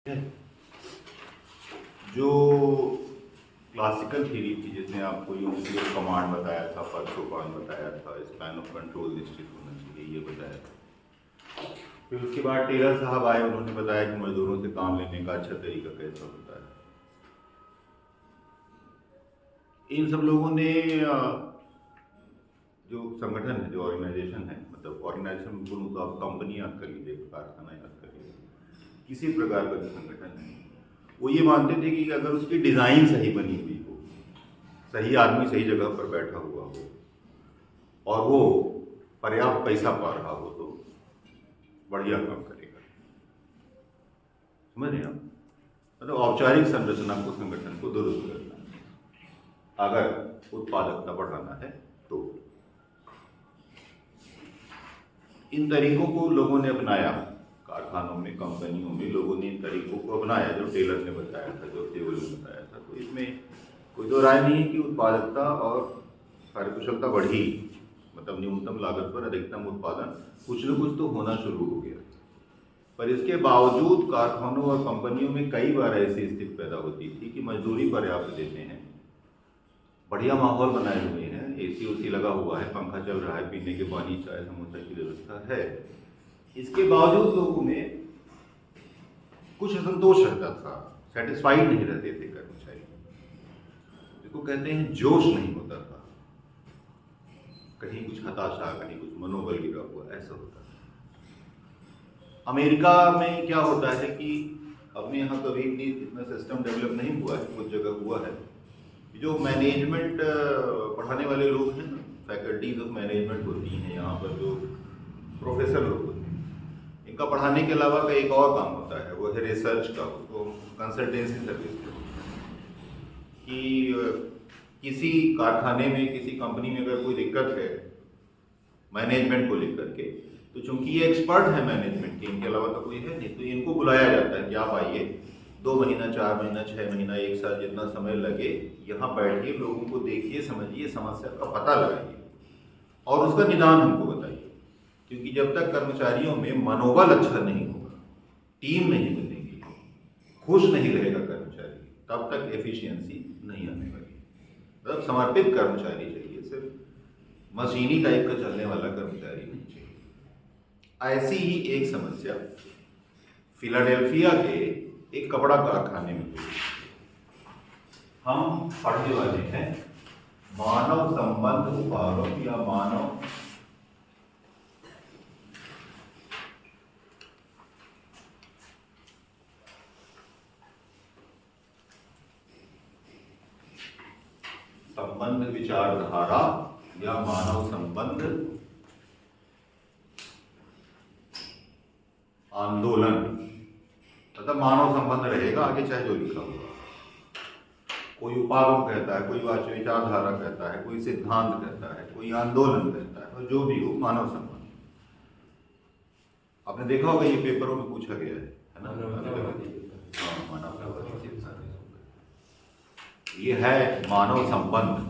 जो classical theory थी जिसने आपको यूनिटी ऑफ कमांड बताया था, परसोपान बताया था, स्पैन ऑफ कंट्रोल निश्चित होना चाहिए, ये बताया था। फिर उसके बाद टेलर साहब आए, उन्होंने बताया कि मजदूरों से काम लेने का अच्छा तरीका कैसा होता है। इन सब लोगों ने जो संगठन है, जो ऑर्गेनाइजेशन है, मतलब ऑर्गेनाइजेशन बोलूँ तो आप कंपनी याद कर लीजिए, कारखाना याद कर लीजिए, किसी प्रकार का जो संगठन है, वो ये मानते थे कि अगर उसकी डिज़ाइन सही बनी हुई हो, सही आदमी सही जगह पर बैठा हुआ हो और वो पर्याप्त पैसा पा रहा हो तो बढ़िया काम करेगा। समझ रहे हैं आप? मतलब औपचारिक संरचना को, संगठन को दुरुस्त करना है अगर उत्पादकता बढ़ाना है तो। इन तरीकों को लोगों ने अपनाया, कारखानों में, कंपनियों में लोगों ने इन तरीकों को अपनाया जो टेलर ने बताया था, जो टेबल ने बताया था। तो इसमें कोई दो राय नहीं है कि उत्पादकता और कार्यकुशलता बढ़ी, मतलब न्यूनतम लागत पर अधिकतम उत्पादन कुछ न कुछ तो होना शुरू हो गया। पर इसके बावजूद कारखानों और कंपनियों में कई बार ऐसी स्थिति पैदा होती थी कि मजदूरी पर्याप्त देते हैं, बढ़िया माहौल बनाए हुए हैं, एसी उसी लगा हुआ है, पंखा चल रहा है, पीने के पानी, चाय, समोसा की व्यवस्था है, इसके बावजूद लोगों में कुछ असंतोष रहता था, सेटिस्फाइड नहीं रहते थे कर्मचारी, जिसको कहते हैं जोश नहीं होता था, कहीं कुछ हताशा, कहीं कुछ मनोबल गिरा हुआ, ऐसा होता था। अमेरिका में क्या होता है कि अपने यहाँ कभी भी इतना सिस्टम डेवलप नहीं हुआ है, कुछ जगह हुआ है। जो मैनेजमेंट पढ़ाने वाले लोग हैं ना, फैकल्टीज ऑफ मैनेजमेंट होती हैं यहाँ पर, जो प्रोफेसर लोग होते हैं, इनका पढ़ाने के अलावा का एक और काम होता है, वो है रिसर्च का, उसको कंसल्टेंसी सर्विस कि किसी कारखाने में, किसी कंपनी में अगर कोई दिक्कत है मैनेजमेंट को लेकर के, तो चूंकि ये एक्सपर्ट है मैनेजमेंट के, इनके अलावा तो कोई है नहीं, तो इनको बुलाया जाता है कि आप आइए, 2 महीना, 4 महीना, 6 महीना, 1 साल, जितना समय लगे, यहाँ बैठिए, लोगों को देखिए, समझिए, समस्या का पता लगाइए और उसका निदान हमको बताइए। क्योंकि जब तक कर्मचारियों में मनोबल अच्छा नहीं होगा, टीम नहीं बनेगी, खुश नहीं रहेगा कर्मचारी, तब तक एफिशिएंसी नहीं आने वाली। मतलब समर्पित कर्मचारी चाहिए, सिर्फ मशीनी टाइप का चलने वाला कर्मचारी नहीं चाहिए। ऐसी ही एक समस्या फिलाडेल्फिया के एक कपड़ा कारखाने में हुई। हम पढ़ने वाले हैं मानव संबंध उपागम या मानव संबंध विचारधारा या मानव संबंध आंदोलन, मतलब मानव संबंध रहेगा आगे चाहे जो लिखा हुआ। कोई उपागम कहता है, कोई विचारधारा कहता है, कोई सिद्धांत कहता है, कोई आंदोलन कहता है, और जो भी हो, मानव संबंध। आपने देखा होगा ये पेपरों में पूछा गया है ना, ये है मानव संबंध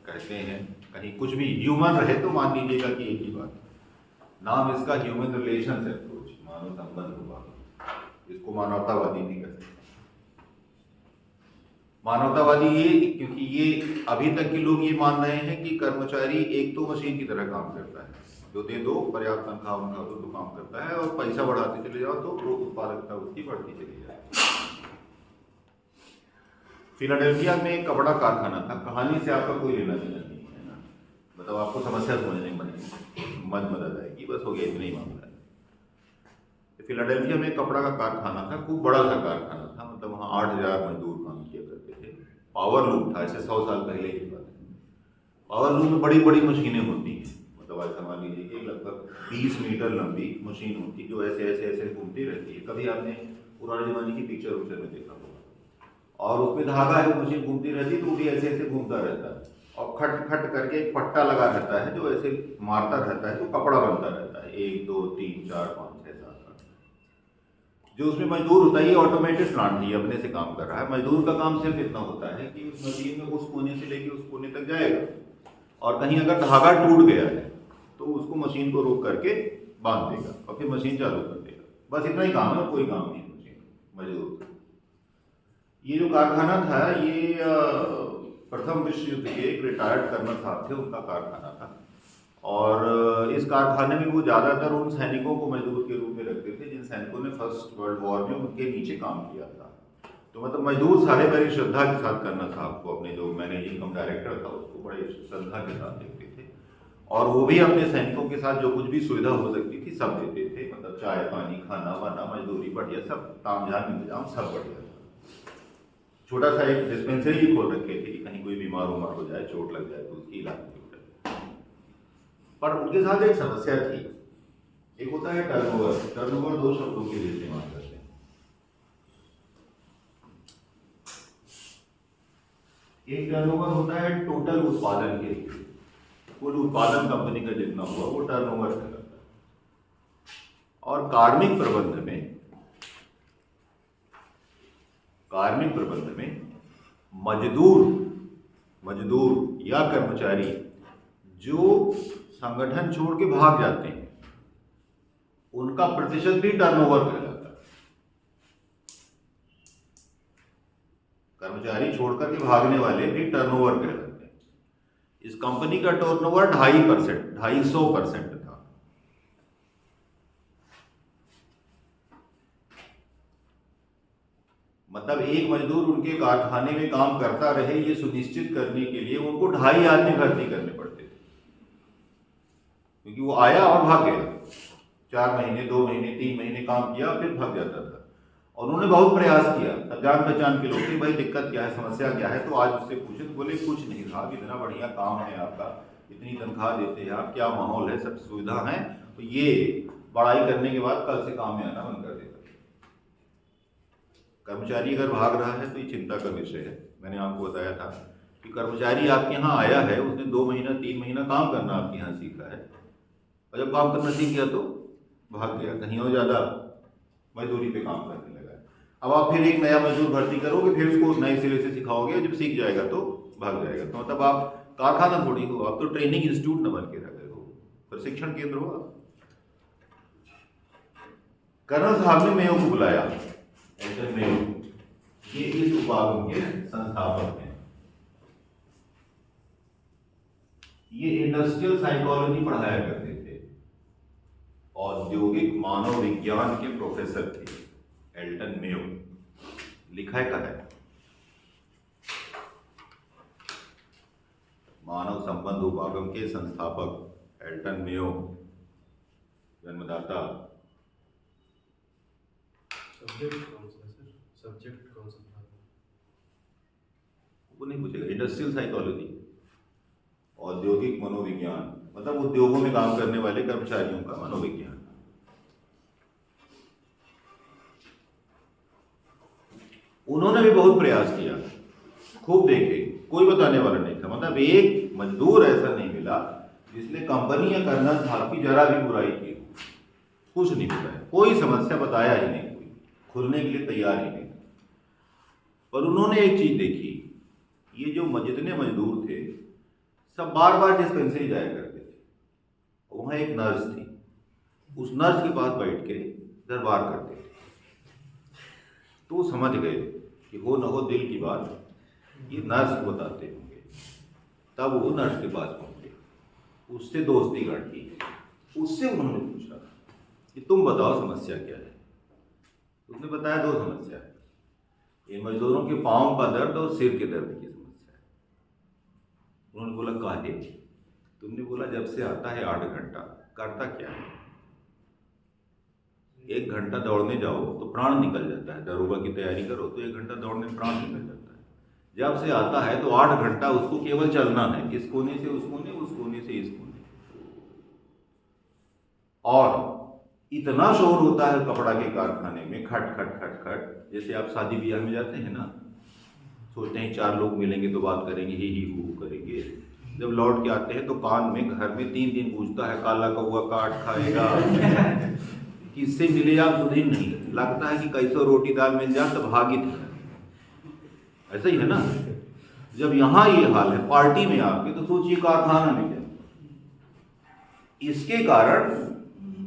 कहते हैं। कहीं कुछ भी ह्यूमन रहे तो मान लीजिएगा कि एक ही बात, नाम इसका ह्यूमन रिलेशंस अप्रोच, मानव संबंध हुआ, इसको मानवतावादी नहीं कहते। मानवतावादी ये, क्योंकि ये अभी तक के लोग ये मान रहे हैं कि कर्मचारी एक तो मशीन की तरह काम करता है, जो दे दो, पर्याप्त तनख्वाह उनका तो काम करता है, और पैसा बढ़ाते चले जाओ तो उत्पादकता उसकी बढ़ती चली जाए। फिलाडेल्फिया में एक कपड़ा कारखाना था, कहानी से आपका कोई लेना देना नहीं है ना, मतलब आपको समस्या समझने में मदद आएगी, बस हो गया, इतना ही मामला है। फिलाडेल्फिया में एक कपड़ा का कारखाना था, खूब बड़ा सा कारखाना था, मतलब वहाँ 8,000 मजदूर काम किया करते थे। पावर लूम था, ऐसे 100 साल पहले की बात है। पावर लूम में बड़ी बड़ी मशीनें होती हैं, मतलब आज मान लीजिए कि लगभग 20 मीटर लंबी मशीन होती है, जो ऐसे ऐसे ऐसे घूमती रहती है। कभी आपने पुराने जमाने की पिक्चर उक्चर में देखा होगा, और उसमें धागा है, मशीन घूमती रहती है, तो वो भी ऐसे ऐसे घूमता रहता है, और खट खट करके एक पट्टा लगा रहता है जो ऐसे मारता रहता है, तो कपड़ा बनता रहता है, 1 2 3 4 5 6 7 8। जो उसमें मजदूर होता है, ये ऑटोमेटेड प्लांट है, अपने से काम कर रहा है। मजदूर का काम सिर्फ इतना होता है कि उस मशीन में उस कोने से लेके उस कोने तक जाएगा, और कहीं अगर धागा टूट गया है तो उसको मशीन को रोक करके बांध देगा और फिर मशीन चालू कर देगा। बस इतना ही काम है, कोई काम नहीं मशीन, मजदूर थे। ये जो कारखाना था ये प्रथम विश्व युद्ध के एक रिटायर्ड कर्नल साहब थे, उनका कारखाना था। और इस कारखाने में वो ज़्यादातर उन सैनिकों को मजदूर के रूप में रखते थे जिन सैनिकों ने फर्स्ट वर्ल्ड वॉर में उनके नीचे काम किया था। तो मतलब मजदूर सारे बड़ी श्रद्धा के साथ कर्नल साहब को, अपने जो मैनेजिंग कम डायरेक्टर था उसको बड़े श्रद्धा के साथ देखते थे। और वो भी अपने सैनिकों के साथ जो कुछ भी सुविधा हो सकती थी सब देते थे, मतलब चाय पानी खाना वाना मजदूरी बढ़िया, सब तामझाम इंतजाम सब बढ़िया था। छोटा सा एक डिस्पेंसरी ही खोल रखे थे कि कहीं कोई बीमार उमार हो जाए, चोट लग जाए तो उसकी इलाज हो जाए। पर उनके साथ एक समस्या थी। एक होता है टर्नओवर। टर्नओवर दो शब्दों के लिए इस्तेमाल करते हैं। एक टर्नओवर होता है टोटल उत्पादन के लिए, कुल उत्पादन कंपनी का जितना हुआ वो टर्नओवर कहलाता है। और कार्मिक प्रबंध में मजदूर या कर्मचारी जो संगठन छोड़ के भाग जाते हैं उनका प्रतिशत भी टर्नओवर कहलाता है। कर्मचारी छोड़कर के भागने वाले भी टर्नओवर कहलाते हैं। इस कंपनी का टर्नओवर 250% था। मतलब एक मजदूर उनके कारखाने में काम करता रहे ये सुनिश्चित करने के लिए उनको 2.5 आदमी भर्ती करने पड़ते थे, क्योंकि वो आया और भाग गया। 4 महीने 2 महीने 3 महीने काम किया फिर भाग जाता था। और उन्होंने बहुत प्रयास किया, तब जान पहचान के लोग थे, भाई दिक्कत क्या है, समस्या क्या है। तो आज उससे पूछे तो बोले कुछ नहीं साहब, इतना बढ़िया काम है आपका, इतनी तनख्वाह देते हैं आप, क्या माहौल है, सब सुविधा है, तो ये बड़ाई करने के बाद कल से काम में आना बंद कर देता। कर्मचारी अगर भाग रहा है तो ये चिंता का विषय है। मैंने आपको बताया था कि कर्मचारी आपके यहाँ आया है, उसने 2 महीना 3 महीना काम करना आपके यहाँ सीखा है, और जब काम करना सीख गया तो भाग गया, कहीं और ज़्यादा मजदूरी पे काम करने लगा। अब आप फिर एक नया मजदूर भर्ती करोगे, फिर उसको नए सिरे से सिखाओगे, जब सीख जाएगा तो भाग जाएगा। तो मतलब आप कारखाना थोड़ी हो, आप तो ट्रेनिंग इंस्टीट्यूट न बन के रह गए हो, प्रशिक्षण केंद्र हो आप। कर्नल साहब ने मेयो को बुलाया, एल्टन मेयो, ये इस उपागम के संस्थापक हैं। ये इंडस्ट्रियल साइकोलॉजी पढ़ाया करते थे, औद्योगिक मानव विज्ञान के प्रोफेसर थे एल्टन मेयो। लिखा है कहा है मानव संबंध उपागम के संस्थापक एल्टन मेयो, जन्मदाता। सब्जेक्ट कौन सा था? वो नहीं पूछेगा। इंडस्ट्रियल साइकोलॉजी, औद्योगिक मनोविज्ञान, मतलब उद्योगों में काम करने वाले कर्मचारियों का मनोविज्ञान। उन्होंने भी बहुत प्रयास किया, खूब देखे, कोई बताने वाला नहीं था। मतलब एक मजदूर ऐसा नहीं मिला जिसने कंपनी या कर्नल साहब की जरा भी बुराई की, कुछ नहीं बताया, कोई समस्या बताया ही नहीं, कोई खुलने के लिए तैयार ही नहीं। पर उन्होंने एक चीज देखी, ये जो जितने मजदूर थे सब बार बार डिस्पेंसरी जाया करते थे। वहां एक नर्स थी, उस नर्स के पास बैठ के दरबार करते थे। तो समझ गए कि हो न हो दिल की बात ये नर्स को बताते होंगे। तब वो नर्स के पास पहुंचे, उससे दोस्ती गांठी, उससे उन्होंने पूछा कि तुम बताओ समस्या क्या है। उसने बताया 2 समस्या है, ये मजदूरों के पाँव का दर्द और सिर के दर्द की समस्या है। उन्होंने बोला काहे? तुमने बोला जब से आता है 8 घंटा, करता क्या है? 1 घंटा दौड़ने जाओ तो प्राण निकल जाता है, दरोगा की तैयारी करो तो 1 घंटा दौड़ने में प्राण निकल जाता है। जब से आता है तो 8 घंटा उसको केवल चलना है, इस कोने से उस कोने, उस कोने से इस कोने। और इतना शोर होता है कपड़ा के कारखाने में, खट खट खट खट, जैसे आप शादी ब्याह में जाते हैं ना, सोचते हैं 4 लोग मिलेंगे तो बात करेंगे, ही हू करेंगे। जब लौट के आते हैं तो कान में घर में 3 दिन पूछता है, काला कौआ काट खाएगा, किससे मिले आप सुधीर नहीं, लगता है कि कैसो रोटी दाल मिल जाए तो भागित है। ऐसा ही है ना। जब यहाँ ये हाल है पार्टी में आपके, तो सोचिए कारखाना में क्या। इसके कारण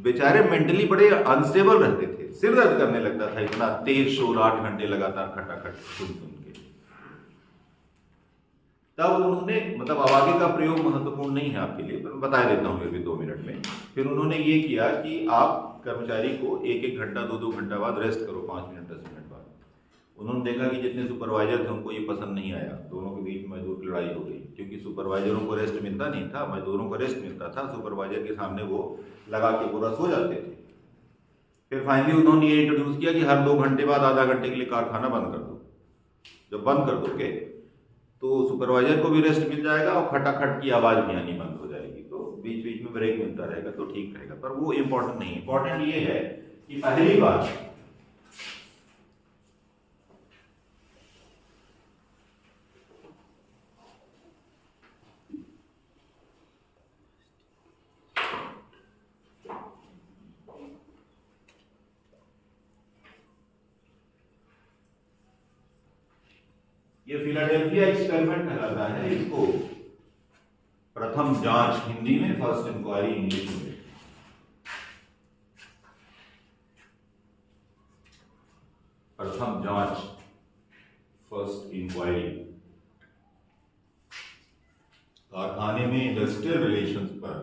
बेचारे मेंटली बड़े अनस्टेबल रहते थे। सिर दर्द करने लगता था, इतना तेज शोर, 8 घंटे लगातार खटाखट सुन के। तब उन्होंने, मतलब आवाज़ का प्रयोग महत्वपूर्ण नहीं है आपके लिए, पर मैं बता देता हूँ फिर भी 2 मिनट में। फिर उन्होंने ये किया कि आप कर्मचारी को 1-1 घंटा 2-2 घंटा बाद रेस्ट करो, 5 मिनट 10 मिनट बाद। उन्होंने देखा कि जितने सुपरवाइजर थे उनको ये पसंद नहीं आया, दोनों के बीच मजदूर की लड़ाई हो गई, क्योंकि सुपरवाइजरों को रेस्ट मिलता नहीं था, मजदूरों को रेस्ट मिलता था, सुपरवाइजर के सामने वो लगा के पूरा सो जाते थे। फिर फाइनली उन्होंने ये इंट्रोड्यूस किया कि हर 2 घंटे बाद आधा घंटे के लिए कारखाना बंद कर दो। जब बंद कर दोगे तो सुपरवाइजर को भी रेस्ट मिल जाएगा और खटाखट की आवाज़ भी आनी बंद हो जाएगी, तो बीच बीच में ब्रेक मिलता रहेगा तो ठीक रहेगा। पर वो इम्पोर्टेंट नहीं है, इम्पोर्टेंट ये है कि पहली बार ये फिलाडेल्फिया एक्सपेरिमेंट कहलाता है। इसको प्रथम जांच हिंदी में, फर्स्ट इंक्वायरी इंग्लिश में। प्रथम जांच, फर्स्ट इंक्वायरी, कारखाने में इंडस्ट्रियल रिलेशंस पर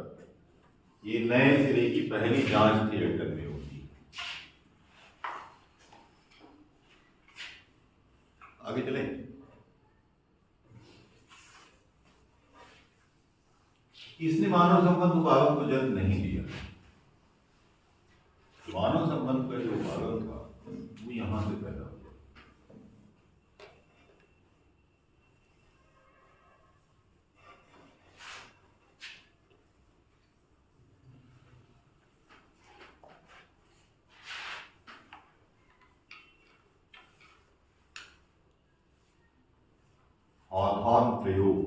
ये नए सिरे की पहली जांच थिएटर में होगी। आगे चलें। इसने मानव संबंध उपागम को जन्म नहीं दिया। मानव संबंध का जो उपागम था वो यहां से पैदा हुआ। हॉथॉर्न प्रयोग,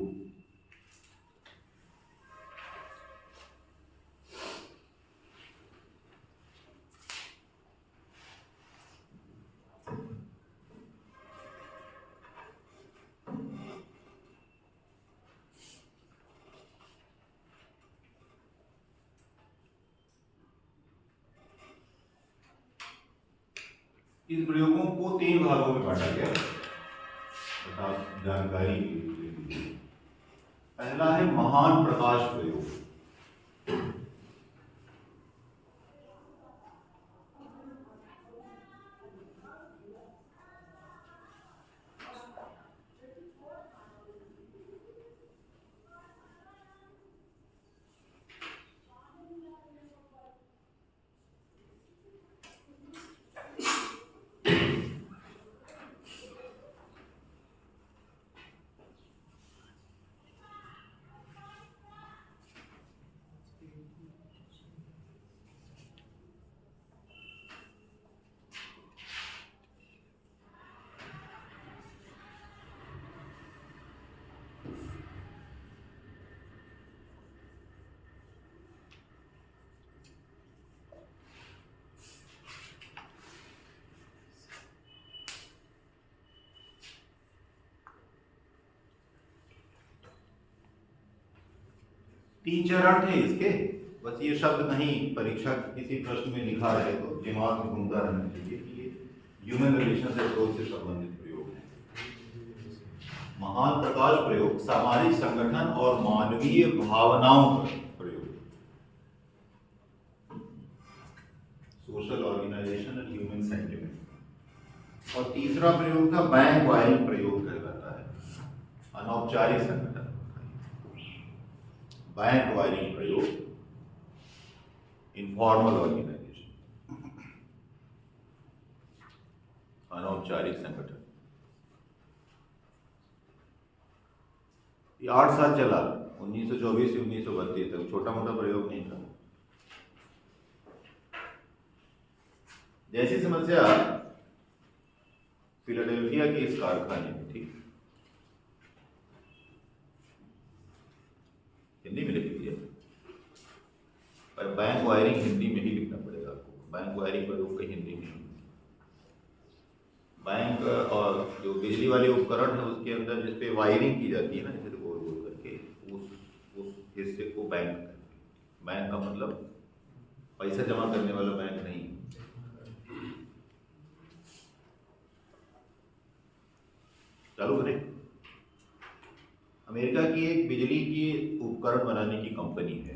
इस प्रयोगों को 3 भागों में बांटा गया, अर्थात जानकारी के लिए। पहला है महान प्रकाश प्रयोग। तीन चरण थे इसके, बस ये शब्द नहीं परीक्षा किसी प्रश्न में लिखा रहे तो दिमाग में घूमता रहना चाहिए कि ये ह्यूमन रिलेशंस अप्रोच से संबंधित प्रयोग है। महान प्रकाश प्रयोग सामाजिक संगठन और मानवीय भावनाओं पर प्रयोग, social organisation and human sentiment. और तीसरा प्रयोग था बैंक वायरिंग प्रयोग कहलाता है, अनौपचारिक संगठन, बैंक वायरिंग प्रयोग, इनफॉर्मल ऑर्गेनाइजेशन, अनौपचारिक संगठन। ये 8 साल चला, 1924 से 1932 तक। छोटा मोटा प्रयोग नहीं था। जैसी समस्या फिलाडेल्फिया के इस कारखाने में थी, हिंदी में लिख दिया, पर बैंक वायरिंग हिंदी में ही लिखना पड़ेगा आपको। बैंक वायरिंग प्रयोग कहीं हिंदी में। बैंक और जो बिजली वाले उपकरण है उसके अंदर जिस पे वायरिंग की जाती है ना, जैसे गोल गोल करके, उस हिस्से को बैंक कहते हैं। बैंक का मतलब पैसा जमा करने वाला बैंक नहीं, चालू करें। अमेरिका की एक बिजली की उपकरण बनाने की कंपनी है,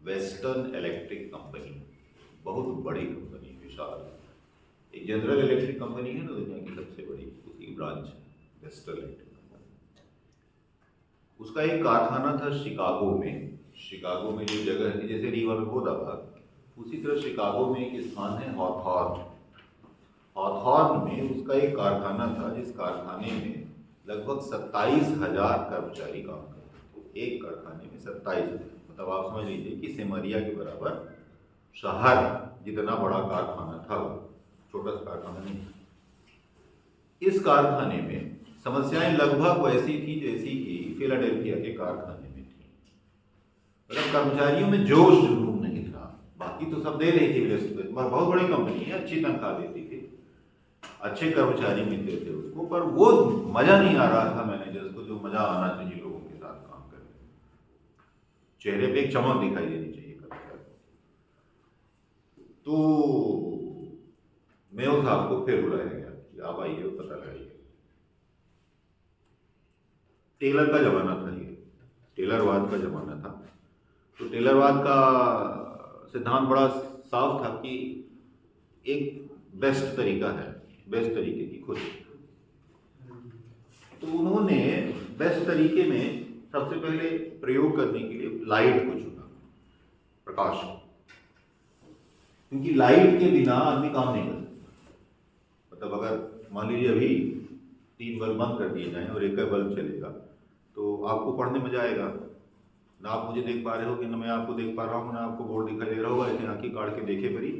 वेस्टर्न इलेक्ट्रिक कंपनी, बहुत बड़ी कंपनी, विशाल। एक जनरल इलेक्ट्रिक कंपनी है ना दुनिया की सबसे बड़ी, उसी की ब्रांच है वेस्टर्न इलेक्ट्रिक कंपनी। उसका एक कारखाना था शिकागो में। शिकागो में जो जगह है, जैसे रीवा में गोदाबाद, उसी तरह शिकागो में एक स्थान है हॉथॉर्न। हॉथॉर्न में उसका एक कारखाना था, जिस कारखाने में लगभग 27,000 कर्मचारी काम करते थे। एक कारखाने में 27,000, मतलब आप समझ लीजिए कि सिमरिया के बराबर शहर जितना बड़ा कारखाना था, छोटा सा कारखाना नहीं था। इस कारखाने में समस्याएं लगभग वैसी थी जैसी कि फिलाडेल्फिया के कारखाने में थी। मतलब कर्मचारियों में जोश जुनून नहीं था। बाकी तो सब दे रही थी, बहुत बड़ी कंपनी है, अच्छी तनख्वाह देती थी, अच्छे कर्मचारी मिलते थे उसको, पर वो मजा नहीं आ रहा था मैनेजर्स को, जो मजा आना चाहिए लोगों के साथ काम करने में। चेहरे पे एक चमक दिखाई देनी चाहिए कर्मचारी को। तो मेयो साहब को फिर बुलाया गया कि आप आइए और पता लगाइए। टेलर का जमाना था ये, टेलरवाद का जमाना था। तो टेलरवाद का सिद्धांत बड़ा साफ था कि एक बेस्ट तरीका है, बेस्ट तरीके की खोज। तो उन्होंने बेस्ट तरीके में सबसे पहले प्रयोग करने के लिए लाइट को चुना, प्रकाश, क्योंकि लाइट के बिना आदमी काम नहीं कर सकता। मतलब अगर मान लीजिए अभी 3 बल्ब बंद कर दिए जाएं और एक बल्ब चलेगा, तो आपको पढ़ने में जाएगा ना, आप मुझे देख पा रहे हो कि ना मैं आपको देख पा रहा हूँ, ना आपको बोर्ड दिखाई दे रहा होगा, लेकिन आंखें काट के देखे परी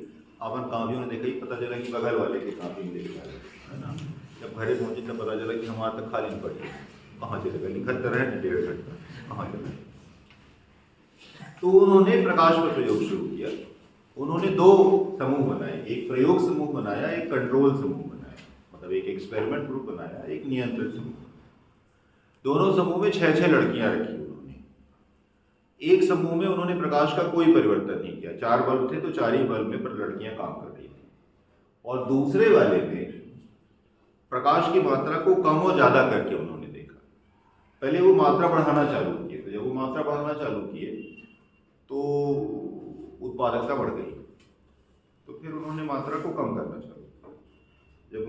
अपन काव्यों ने देखा ही, पता चला कि बगल वाले के काव्य में देख पा रहे है ना। जब घरे पहुंचे तब पता चला कि हमारा तक खाली पड़ी, कहाँ चलेगा, लिखत रहे 1.5 घंटा, कहाँ चलेगा। तो उन्होंने प्रकाश पर प्रयोग शुरू किया। उन्होंने 2 समूह बनाए, एक प्रयोग समूह बनाया, एक कंट्रोल समूह बनाया, मतलब एक एक्सपेरिमेंट ग्रुप बनाया, एक नियंत्रण समूह। दोनों समूह में 6-6 लड़कियां रखी उन्होंने। एक समूह में उन्होंने प्रकाश का कोई परिवर्तन नहीं किया, 4 बल्ब थे तो 4 ही बल्ब में पर लड़कियां काम कर रही थी। और दूसरे वाले में प्रकाश की मात्रा को कम और ज्यादा करके उन्होंने देखा। पहले वो मात्रा बढ़ाना चालू किए, तो जब वो मात्रा बढ़ाना चालू किए तो उत्पादकता बढ़ गई। तो फिर उन्होंने मात्रा को कम करना चालू किया। जब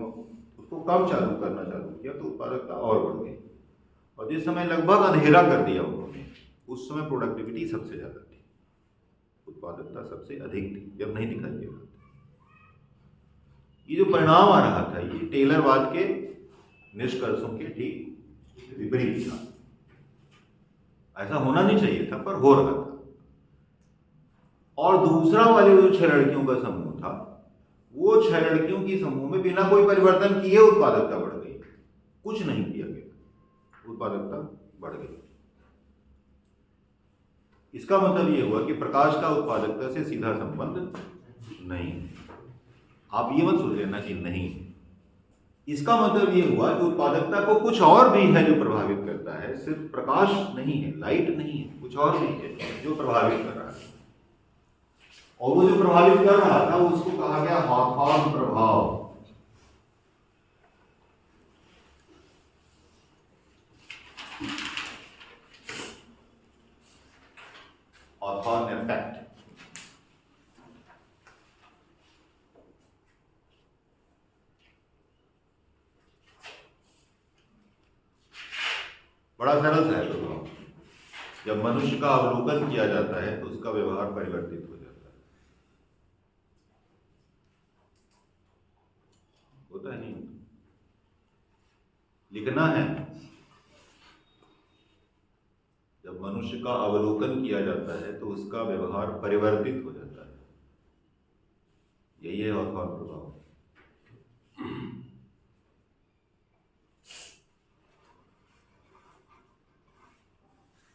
उसको कम चालू करना चालू किया तो उत्पादकता और बढ़ गई। और जिस समय लगभग अंधेरा कर दिया उन्होंने, उस समय प्रोडक्टिविटी सबसे ज्यादा थी, उत्पादकता सबसे अधिक थी, जब नहीं दिखाई दे रहा था। ये जो परिणाम आ रहा था, ये टेलरवाद के निष्कर्षों के ठीक विपरीत था। ऐसा होना नहीं चाहिए था, पर हो रहा था। और दूसरा वाले जो 6 लड़कियों का समूह था, वो 6 लड़कियों की समूह में बिना कोई परिवर्तन किए उत्पादकता बढ़ गई। कुछ नहीं किया गया, उत्पादकता बढ़ गई। इसका मतलब यह हुआ कि प्रकाश का उत्पादकता से सीधा संबंध नहीं। आप ये मत सोच लेना कि नहीं, इसका मतलब यह हुआ कि उत्पादकता को कुछ और भी है जो प्रभावित करता है, सिर्फ प्रकाश नहीं है, लाइट नहीं है, कुछ और भी है जो प्रभावित कर रहा है। और वो जो प्रभावित कर रहा था उसको कहा गया हॉथॉर्न प्रभाव। Hawthorne effect. बड़ा सरल सा है प्रभाव। जब मनुष्य का अवलोकन किया जाता है तो उसका व्यवहार परिवर्तित हो जाता है। होता है नहीं होता? लिखना है, जब मनुष्य का अवलोकन किया जाता है तो उसका व्यवहार परिवर्तित हो जाता है। यही है हॉथॉर्न प्रभाव।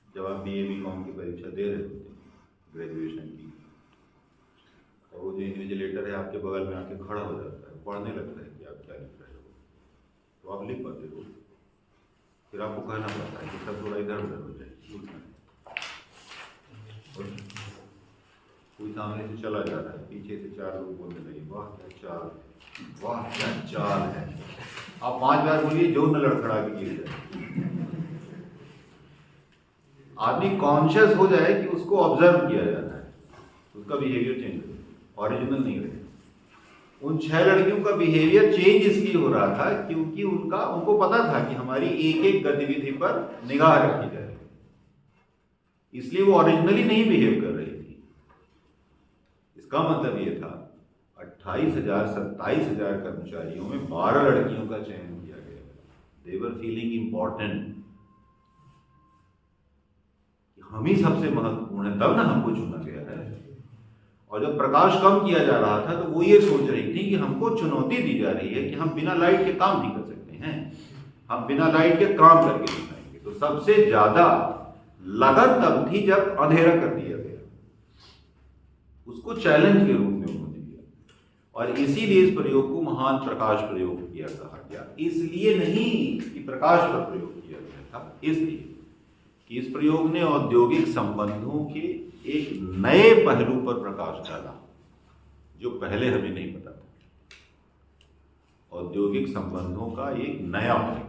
जब आप BA BCom की परीक्षा दे रहे होते हैं ग्रेजुएशन की, और वो जो इन्विजिलेटर है आपके बगल में आके खड़ा हो जाता है, पढ़ने लगता है कि आप क्या लिख रहे हो, तो आप लिख पाते हो। फिर आपको कहना पड़ता है कि सब थोड़ा इधर उधर हो जाए, कोई सामने से चला जा रहा है, पीछे से 4 लोग बोलने लगे, वाह क्या चाल, वाह क्या चाल है। आप 5 बार बोलिए, जो न लड़खड़ा के गिर जाए। आदमी कॉन्शियस हो जाए कि उसको ऑब्जर्व किया जा रहा है, उसका बिहेवियर चेंज हो, ओरिजिनल नहीं रहे। उन 6 लड़कियों का बिहेवियर चेंज इसलिए हो रहा था क्योंकि उनको पता था कि हमारी एक एक गतिविधि पर निगाह रखी जाए, इसलिए वो ओरिजिनली नहीं बिहेव कर रही थी। इसका मतलब ये था 28,000 27,000 कर्मचारियों में 12 लड़कियों का चयन किया गया। दे वर फीलिंग इम्पोर्टेंट, हम ही सबसे महत्वपूर्ण है, तब ना हमको चुना गया है। और जब प्रकाश कम किया जा रहा था तो वो ये सोच रही थी कि हमको चुनौती दी जा रही है कि हम बिना लाइट के काम नहीं कर सकते हैं, हम बिना लाइट के काम करके दिखाएंगे। तो सबसे ज्यादा लगन तब थी जब अंधेरा कर दिया गया, उसको चैलेंज के रूप में उन्होंने लिया। और इसीलिए इस प्रयोग को महान प्रकाश प्रयोग किया कहा गया। इसलिए नहीं कि प्रकाश पर प्रयोग किया गया था, इसलिए कि इस प्रयोग ने औद्योगिक संबंधों के एक नए पहलू पर प्रकाश डाला जो पहले हमें नहीं पता था। औद्योगिक संबंधों का एक नया पहलू।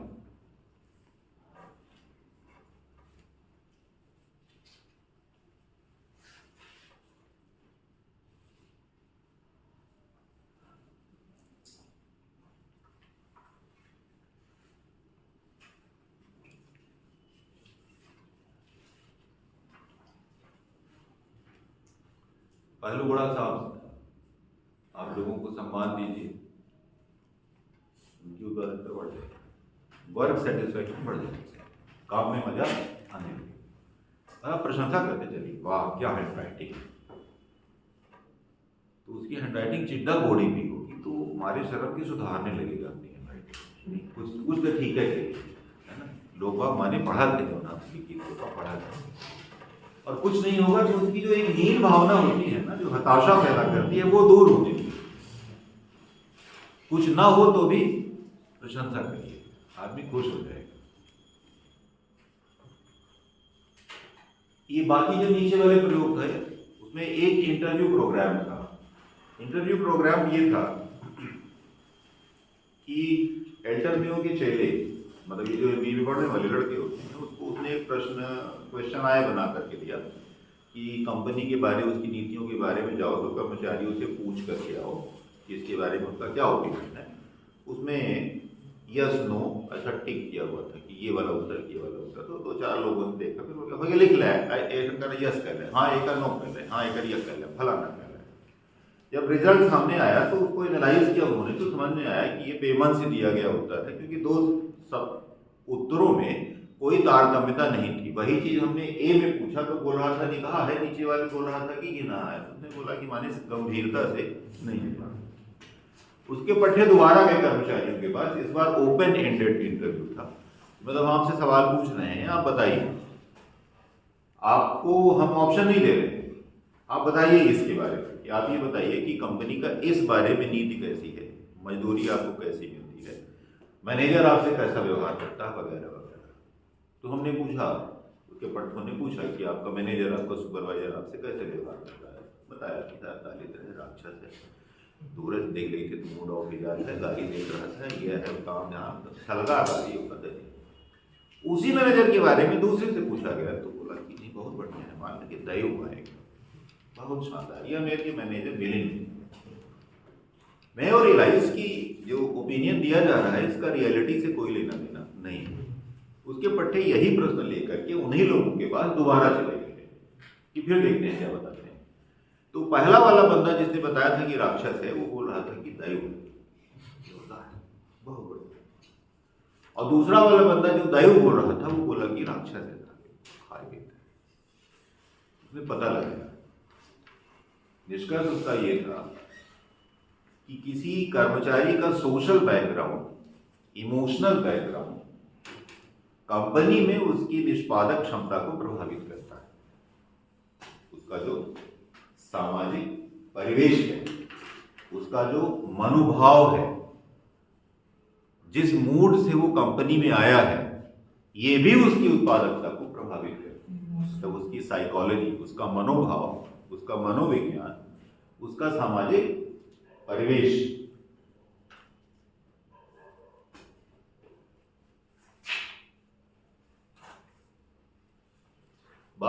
पहलू बड़ा साफ, आप लोगों को सम्मान दीजिए, उनकी उत्पादकता बढ़ जाएगी, वर्क सेटिस्फैक्शन बढ़ जाएगी, काम में मजा आने लगेगा। आप प्रशंसा करते चलिए, वाह क्या हैंडराइटिंग, तो उसकी हैंडराइटिंग चिड्डा बोर्डी भी होगी तो हमारे शर्म की सुधारने लगेगा अपनी हैंडराइटिंग। कुछ तो ठीक है ना, लोग बाग माने पढ़ा थे जो ना पढ़ा था, और कुछ नहीं होगा तो उसकी जो एक हीन भावना होती है ना, जो हताशा पैदा करती है, वो दूर होती है। कुछ ना हो तो भी प्रशंसा करिए, आदमी खुश हो जाएगा। ये बाकी जो नीचे वाले प्रयोग थे उसमें एक इंटरव्यू प्रोग्राम था। इंटरव्यू प्रोग्राम ये था कि एल्टरव्यू के चेले, मतलब ये जो बीवी पढ़ने वाले लड़के होते हैं, उसको उसने एक क्वेश्चन आया बना करके दिया कि कंपनी के बारे में, उसकी नीतियों के बारे में जाओ तो कर्मचारियों से पूछ करके आओ कि इसके बारे में उनका क्या ओपिनियन है। उसमें यस नो ऐसा टिक किया हुआ था कि ये वाला उत्तर, ये वाला उत्तर। तो 2-4 लोगों ने देखा, फिर वो क्या लिख लिया, एक का यस कर रहे, हाँ एक का नो कर रहे, हाँ एक का यस कर रहे, फलाना कर रहे। जब रिजल्ट सामने आया तो उसको एनालाइज किया उन्होंने, तो समझ में आया कि ये पेमन से दिया गया उत्तर है, क्योंकि 2 सब उत्तरों में कोई तारतम्यता नहीं थी। वही चीज हमने ए में पूछा तो बोल रहा था लिखा है, नीचे वाले बोल रहा था कि गिना है, उसने बोला कि माने गंभीरता से नहीं लिखा। उसके पट्टे दोबारा गए कर्मचारियों के पास, इस बार ओपन एंडेड इंटरव्यू था, मतलब आपसे सवाल पूछ रहे हैं, आप बताइए, आपको हम ऑप्शन नहीं दे रहे, आप बताइए इसके बारे में, कि आप ये बताइए कि कंपनी का इस बारे में नीति कैसी है, मजदूरी आपको कैसी मिलती है, मैनेजर आपसे कैसा व्यवहार करता है, वगैरह वगैरह। तो हमने पूछा, उसके पट्टों ने पूछा कि आपका मैनेजर, आपका सुपरवाइजर आपसे कैसे व्यवहार करता है। बताया कि ताली तरह राक्षस है, दूर से देख रही थी तो मूड ऑफ ही जाता है, गाड़ी देख रहा था, यह है काम यहाँ सलगा गाड़ी होता है। उसी मैनेजर के बारे में दूसरे से पूछा गया तो बोला कि नहीं बहुत बढ़िया है, मान के दय हुआ है, बहुत शानदार, यह मेरे मैनेजर मिलेंगे। मैं और रियलाइज की जो ओपिनियन दिया जा रहा है इसका रियलिटी से कोई लेना देना नहीं। उसके पट्टे यही प्रश्न लेकर के उन्हीं लोगों के पास दोबारा चले गए कि फिर देखते हैं क्या बताते हैं। तो पहला वाला बंदा जिसने बताया था कि राक्षस है, वो बोल रहा था कि दैव होता है, बहुत बढ़िया। और दूसरा वाला बंदा जो दैव बोल रहा था वो बोला कि राक्षस है, खा गए। उसमें पता लगा, निष्कर्ष उसका ये था कि किसी कर्मचारी का social background, emotional background company में उसकी निष्पादक क्षमता को प्रभावित करता है। उसका जो सामाजिक परिवेश है, उसका जो मनोभाव है, जिस मूड से वो कंपनी में आया है, ये भी उसकी उत्पादकता को प्रभावित करता है। तो उसकी साइकोलॉजी, उसका मनोभाव, उसका मनोविज्ञान, उसका सामाजिक परिवेश,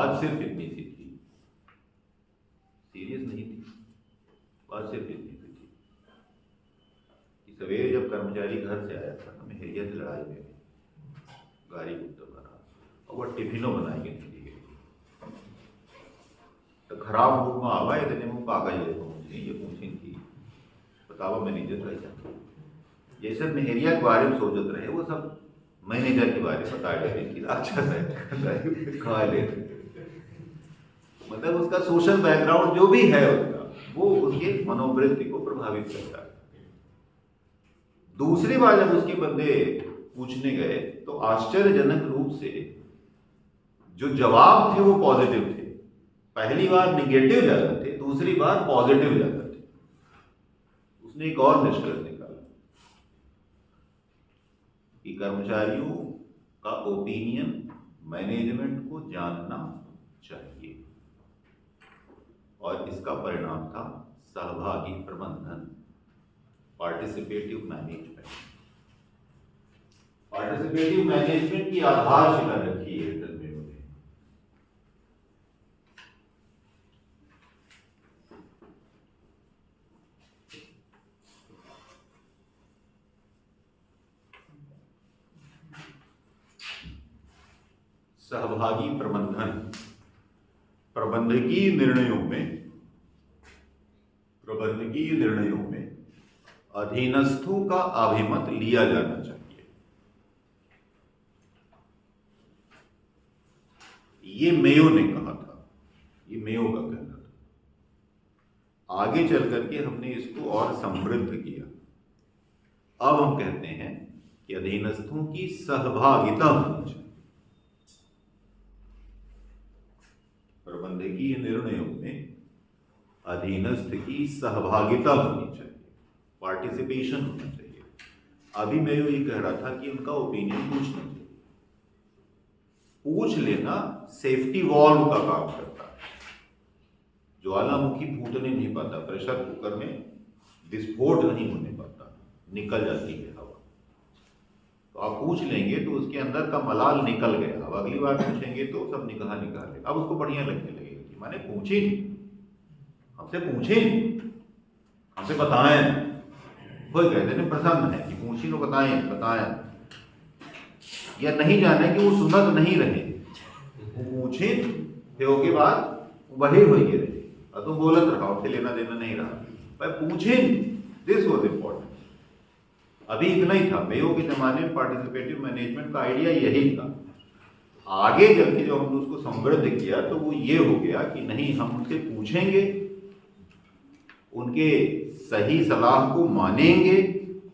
बात सिर्फ इतनी सी थी, सीरियस नहीं थी, बात सिर्फ इतनी सी थी कि सवेरे जब कर्मचारी घर से आया था, हमें हेरिया से लड़ाई में गाड़ी बुक करा और वह टिफिनों बनाई के निकली गई। तो खराब रूप में आवा इतने मुँह कागज है पहुँची, ये पहुँची थी बतावा मैनेजर रह ये सब मेहरिया के बारे में सोचते रहे, वो सब मैनेजर के बारे में बता रहे अच्छा से खा ले, मतलब उसका सोशल बैकग्राउंड जो भी है उसका, वो उसके मनोवृत्ति को प्रभावित करता है। दूसरी बार जब उसके बंदे पूछने गए तो आश्चर्यजनक रूप से जो जवाब थे वो पॉजिटिव थे। पहली बार निगेटिव ज्यादा थे, दूसरी बार पॉजिटिव ज्यादा थे। उसने एक और निष्कर्ष निकाला कि कर्मचारियों का ओपिनियन मैनेजमेंट को जानना चाहिए, और इसका परिणाम था सहभागी प्रबंधन, पार्टिसिपेटिव मैनेजमेंट। पार्टिसिपेटिव मैनेजमेंट की आधारशिला रखी है तनवीर ने। सहभागी प्रबंधन, प्रबंधकीय निर्णयों में अधीनस्थों का अभिमत लिया जाना चाहिए। ये मेयो ने कहा था, ये मेयो का कहना था। आगे चल करके हमने इसको और समृद्ध किया। अब हम कहते हैं कि अधीनस्थों की सहभागिता होनी चाहिए। प्रबंधकीय निर्णयों में अधीनस्थ की सहभागिता होनी चाहिए, पार्टिसिपेशन होना चाहिए। अभी मैं ये कह रहा था कि उनका ओपिनियन पूछना चाहिए। पूछ लेना सेफ्टी वॉल्व का काम करता है। ज्वालामुखी फूटने नहीं पाता, प्रेशर कुकर में विस्फोट नहीं होने पाता, निकल जाती है हवा। तो आप पूछ लेंगे तो उसके अंदर का मलाल निकल गया। अब अगली बार पूछेंगे तो सब निकाले, अब उसको बढ़िया लगने लगेगा कि मैंने पूछी नहीं, हमसे पूछे नहीं, हमसे बताएं। वो कहते हैं प्रसन्न है कि पूछी तो बताएं, या नहीं जाने कि वो सुनत नहीं रहे, वो पूछे के बाद वही हो गए रहे, और तुम बोलत रहा, उससे लेना देना नहीं रहा, भाई पूछे। This was important. अभी इतना ही था, मेयो के जमाने में पार्टिसिपेटिव मैनेजमेंट का आइडिया यही था। आगे चल के जो हमने उसको समृद्ध किया तो वो ये हो गया कि नहीं, हम उनसे पूछेंगे, उनके सही सलाह को मानेंगे,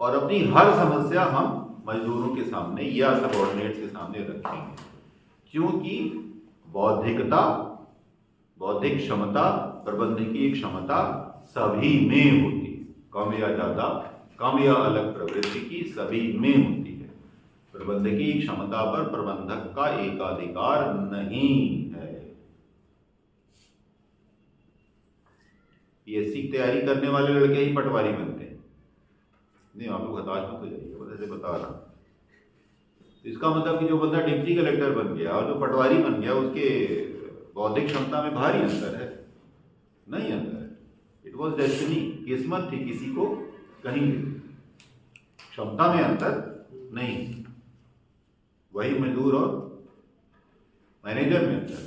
और अपनी हर समस्या हम मजदूरों के सामने या सबऑर्डिनेट्स के सामने रखेंगे। क्योंकि बौद्धिक क्षमता, प्रबंधकीय क्षमता सभी में होती है, कम या ज्यादा, कम या अलग प्रवृत्ति की सभी में होती है। प्रबंधकीय क्षमता पर प्रबंधक का एकाधिकार नहीं है। पीएससी की तैयारी करने वाले लड़के ही पटवारी बनते हैं। नहीं, आप लोग हताश मत हो जाइए, वजह से बता रहा। इसका मतलब कि जो बंदा डिप्टी कलेक्टर बन गया और जो पटवारी बन गया, उसके बौद्धिक क्षमता में भारी अंतर है? नहीं अंतर है। इट वॉज डेस्टिनी, किस्मत थी किसी को कहीं भी। क्षमता में अंतर नहीं, वही मजदूर और मैनेजर में अंतर।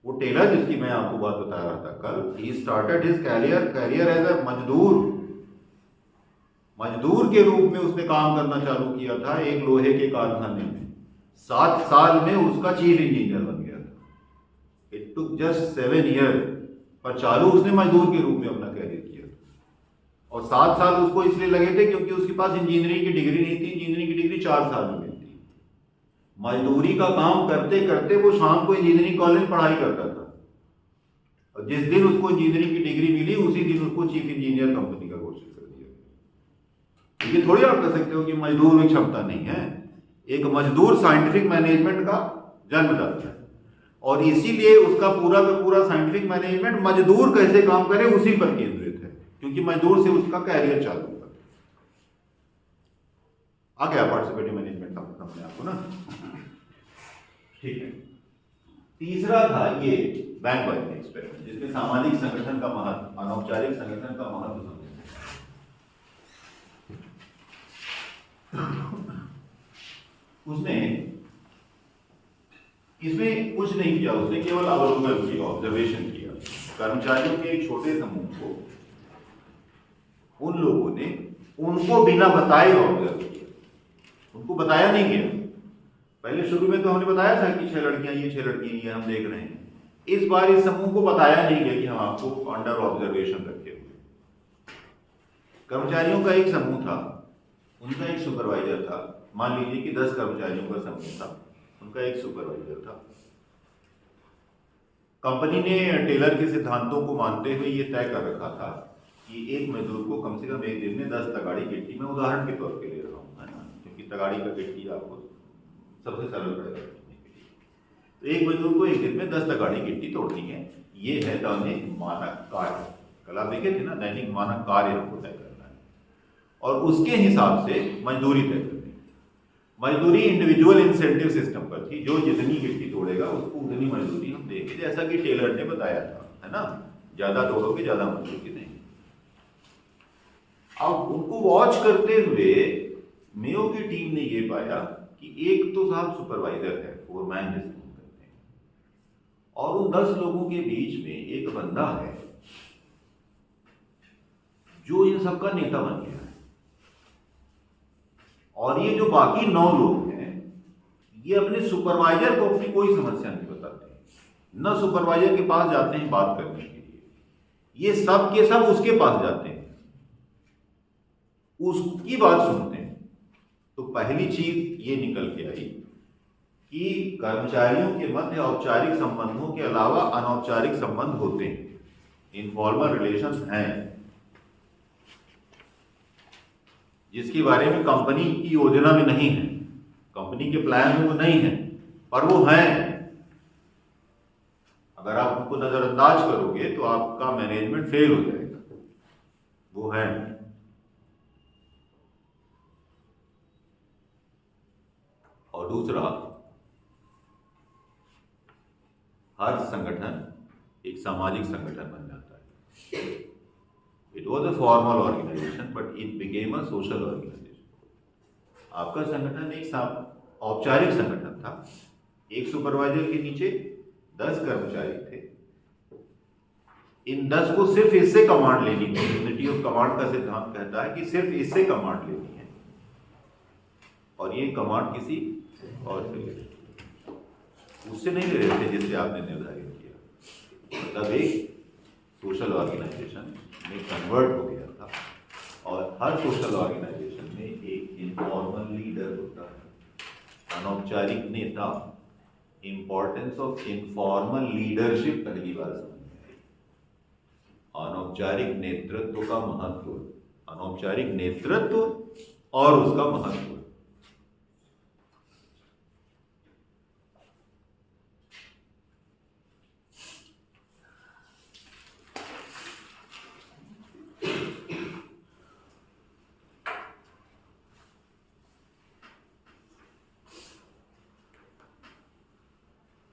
वो टेलर जिसकी मैं आपको बात बता रहा था कल, he started his career as a मजदूर के रूप में उसने काम करना चालू किया था एक लोहे के कारखाने में। 7 साल में उसका चीफ इंजीनियर बन गया था। इट टुक जस्ट 7 ईयर, पर चालू उसने मजदूर के रूप में अपना कैरियर किया। और 7 साल उसको इसलिए लगे थे क्योंकि उसके पास इंजीनियरिंग की डिग्री नहीं थी। इंजीनियरिंग की डिग्री 4 साल में मिलती। मजदूरी का काम करते करते वो शाम को इंजीनियरिंग कॉलेज पढ़ाई करता था, और जिस दिन उसको इंजीनियरिंग की डिग्री मिली उसी दिन उसको चीफ इंजीनियर कंपनी का घोषित कर दिया। ये थोड़ी आप कह सकते हो कि मजदूर में क्षमता नहीं है। एक मजदूर साइंटिफिक मैनेजमेंट का जन्मदाता है, और इसीलिए उसका पूरा का पूरा साइंटिफिक मैनेजमेंट मजदूर कैसे काम करे उसी पर केंद्रित है, क्योंकि मजदूर से उसका कैरियर चालू होगा। आ गया पार्टिसिपेटिव मैनेजमेंट का मतलब आपको ना? ठीक है। तीसरा था ये बैंक वर्किंग एक्सपेरिमेंट, जिसमें सामाजिक संगठन का महत्व, अनौपचारिक संगठन का महत्व समझे। उसने इसमें कुछ नहीं किया, उसने केवल अवलोकन किया, ऑब्जर्वेशन किया। कर्मचारियों के एक छोटे समूह को उन लोगों ने उनको बिना बताए ऑब्जर्व किया, उनको बताया नहीं गया। पहले शुरू में तो हमने बताया था कि 6 लड़कियां ये 6 लड़कियां ये हम देख रहे हैं। इस बार इस समूह को बताया नहीं गया कि हम आपको अंडर ऑब्जर्वेशन रखे हुए। कर्मचारियों का एक समूह था, उनका एक सुपरवाइजर था। मान लीजिए कि 10 कर्मचारियों का समूह था, उनका एक सुपरवाइजर था। कंपनी ने टेलर के सिद्धांतों को मानते हुए ये तय कर रखा था कि एक मजदूर को कम से कम एक दिन में 10 तगाड़ी गिट्टी, मैं उदाहरण के तौर पे ले रहा हूँ, है ना, क्योंकि तगाड़ी का गिट्टी आपको सबसे सरल पड़ेगा। तो एक मजदूर को एक दिन में 10 तगाड़ी गिट्टी तोड़नी है। ये है दैनिक मानक कार्य। कल आप देखे थे ना, दैनिक मानक कार्य हमको तय करना है और उसके हिसाब से मजदूरी तय करनी है। मजदूरी इंडिविजुअल इंसेंटिव सिस्टम पर थी, जो जितनी गिट्टी तोड़ेगा उसको उतनी मजदूरी हम देंगे, जैसा कि टेलर ने बताया था, है ना, ज्यादा तोड़ोगे ज्यादा मजदूरी देंगे। अब उनको वॉच करते हुए मेयो की टीम ने ये पाया कि एक तो साहब सुपरवाइजर है, फोरमैन जिसको कहते हैं, और उन 10 लोगों के बीच में एक बंदा है जो इन सबका नेता बन गया है। और ये जो बाकी 9 लोग हैं, ये अपने सुपरवाइजर को अपनी कोई समस्या नहीं बताते, न सुपरवाइजर के पास जाते हैं बात करने के लिए, ये सब के सब उसके पास जाते हैं, उसकी बात सुनते हैं। तो पहली चीज ये निकल के आई कि कर्मचारियों के मध्य औपचारिक संबंधों के अलावा अनौपचारिक संबंध होते हैं, इनफॉर्मल रिलेशंस हैं, जिसके बारे में कंपनी की योजना में नहीं है, कंपनी के प्लान में वो नहीं है, पर वो हैं। अगर आप उनको नजरअंदाज करोगे तो आपका मैनेजमेंट फेल हो जाएगा। वो है। और दूसरा, हर संगठन एक सामाजिक संगठन बन जाता है। It was a formal organisation but it became a social organisation. आपका संगठन एक औपचारिक संगठन था, एक सुपरवाइजर के नीचे 10 कर्मचारी थे। इन 10 को सिर्फ इससे कमांड लेनी थी। यूनिटी ऑफ कमांड का सिद्धांत कहता है कि सिर्फ इससे कमांड लेनी है, और ये कमांड किसी और से ले रहे, उससे नहीं ले रहे थे जिससे आपने निर्धारित किया। मतलब एक सोशल ऑर्गेनाइजेशन में कन्वर्ट हो गया था। और हर सोशल ऑर्गेनाइजेशन में एक इनफॉर्मल लीडर होता है, अनौपचारिक नेता। इंपॉर्टेंस ऑफ इनफॉर्मल लीडरशिप पहली बार समझ में आई। अनौपचारिक नेतृत्व का महत्व, अनौपचारिक नेतृत्व और उसका महत्व।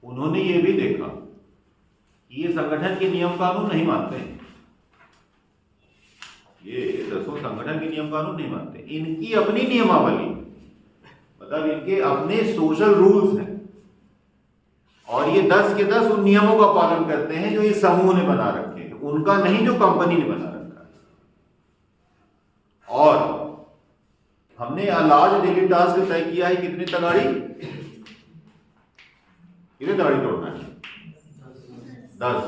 उन्होंने ये भी देखा कि ये संगठन के नियम कानून नहीं मानते हैं, ये 10 संगठन के नियम कानून नहीं मानते, इनकी अपनी नियमावली, मतलब इनके अपने सोशल रूल्स हैं, और ये 10 के 10 उन नियमों का पालन करते हैं जो इस समूह ने बना रखे हैं, उनका नहीं जो कंपनी ने बना रखा है। और हमने लार्ज डेली टास्क तय किया है, कितने तगाड़ी तोड़ना है? 10।